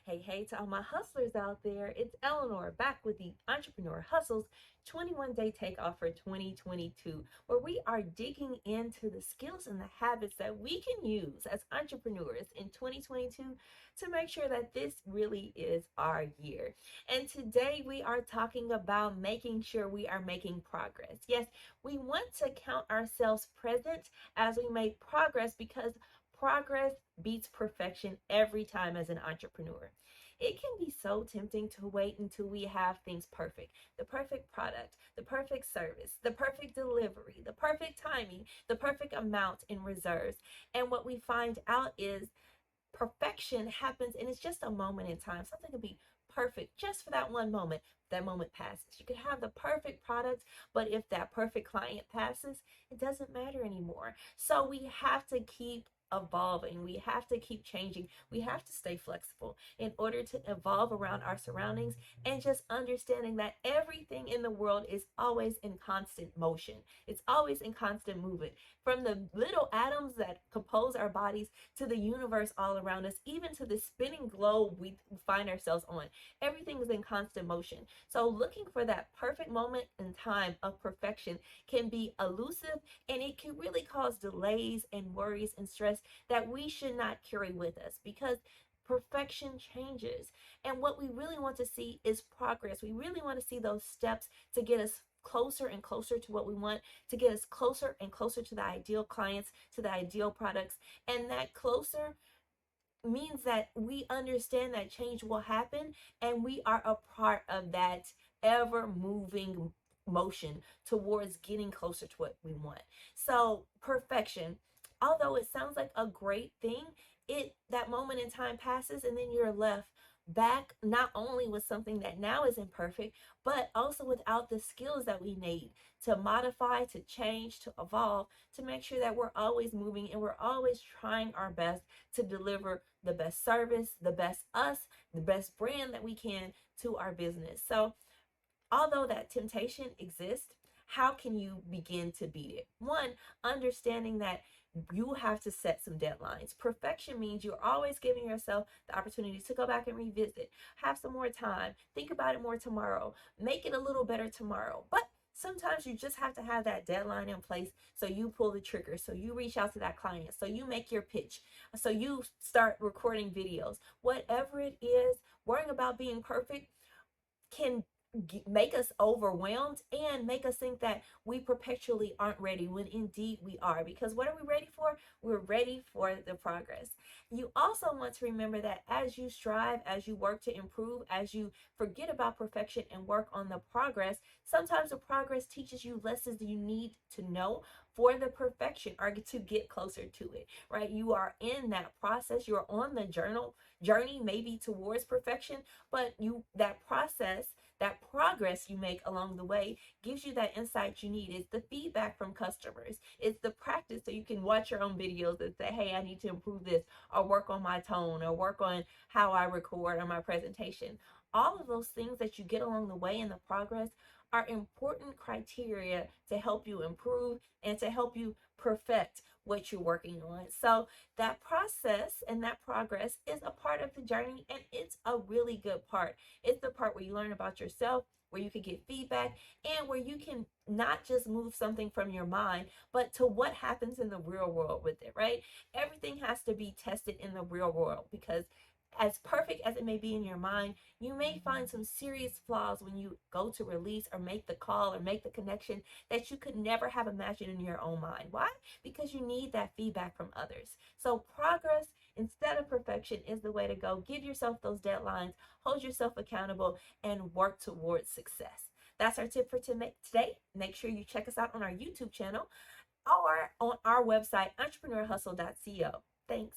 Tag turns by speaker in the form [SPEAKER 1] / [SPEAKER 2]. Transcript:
[SPEAKER 1] Hey, to all my hustlers out there, it's Eleanor back with the Entrepreneur Hustles 21-day takeoff for 2022, where we are digging into the skills and the habits that we can use as entrepreneurs in 2022 to make sure that this really is our year. And today we are talking about making sure we are making progress. Yes, we want to count ourselves present as we make progress because progress beats perfection every time as an entrepreneur. It can be so tempting to wait until we have things perfect, the perfect product, the perfect service, the perfect delivery, the perfect timing, the perfect amount in reserves. And what we find out is perfection happens and it's just a moment in time. Something can be perfect just for that one moment. That moment passes. You could have the perfect product, but if that perfect client passes, it doesn't matter anymore. So we have to keep evolving. We have to keep changing. We have to stay flexible in order to evolve around our surroundings and just understanding that everything in the world is always in constant motion. It's always in constant movement. From the little atoms that compose our bodies to the universe all around us, even to the spinning globe we find ourselves on. Everything is in constant motion. So looking for that perfect moment in time of perfection can be elusive, and it can really cause delays and worries and stress that we should not carry with us because perfection changes. And what we really want to see is progress. We really want to see those steps to get us closer and closer to what we want, to get us closer and closer to the ideal clients, to the ideal products. And that closer means that we understand that change will happen and we are a part of that ever moving motion towards getting closer to what we want. So perfection, although it sounds like a great thing, it that moment in time passes and then you're left back not only with something that now is imperfect, but also without the skills that we need to modify, to change, to evolve, to make sure that we're always moving and we're always trying our best to deliver the best service, the best us, the best brand that we can to our business. So although that temptation exists, how can you begin to beat it? One, understanding that you have to set some deadlines. Perfection means you're always giving yourself the opportunity to go back and revisit, have some more time, think about it more tomorrow, make it a little better tomorrow. But sometimes you just have to have that deadline in place. So you pull the trigger. So you reach out to that client. So you make your pitch. So you start recording videos. Whatever it is, worrying about being perfect can make us overwhelmed and make us think that we perpetually aren't ready when indeed we are. Because what are we ready for? We're ready for the progress. You also want to remember that as you strive, as you work to improve, as you forget about perfection and work on the progress, sometimes the progress teaches you lessons you need to know for the perfection or to get closer to it, right? You are in that process. You're on the journey maybe towards perfection, but that process, that progress you make along the way gives you that insight you need. It's the feedback from customers. It's the practice so you can watch your own videos and say, hey, I need to improve this or work on my tone or work on how I record or my presentation. All of those things that you get along the way in the progress are important criteria to help you improve and to help you perfect what you're working on. So that process and that progress is a part of the journey, and it's a really good part. It's the part where you learn about yourself, where you can get feedback, and where you can not just move something from your mind, but to what happens in the real world with it, right? Everything has to be tested in the real world because as perfect as it may be in your mind, you may find some serious flaws when you go to release or make the call or make the connection that you could never have imagined in your own mind. Why? Because you need that feedback from others. So progress instead of perfection is the way to go. Give yourself those deadlines, hold yourself accountable, and work towards success. That's our tip for today. Make sure you check us out on our YouTube channel or on our website, entrepreneurhustle.co. Thanks.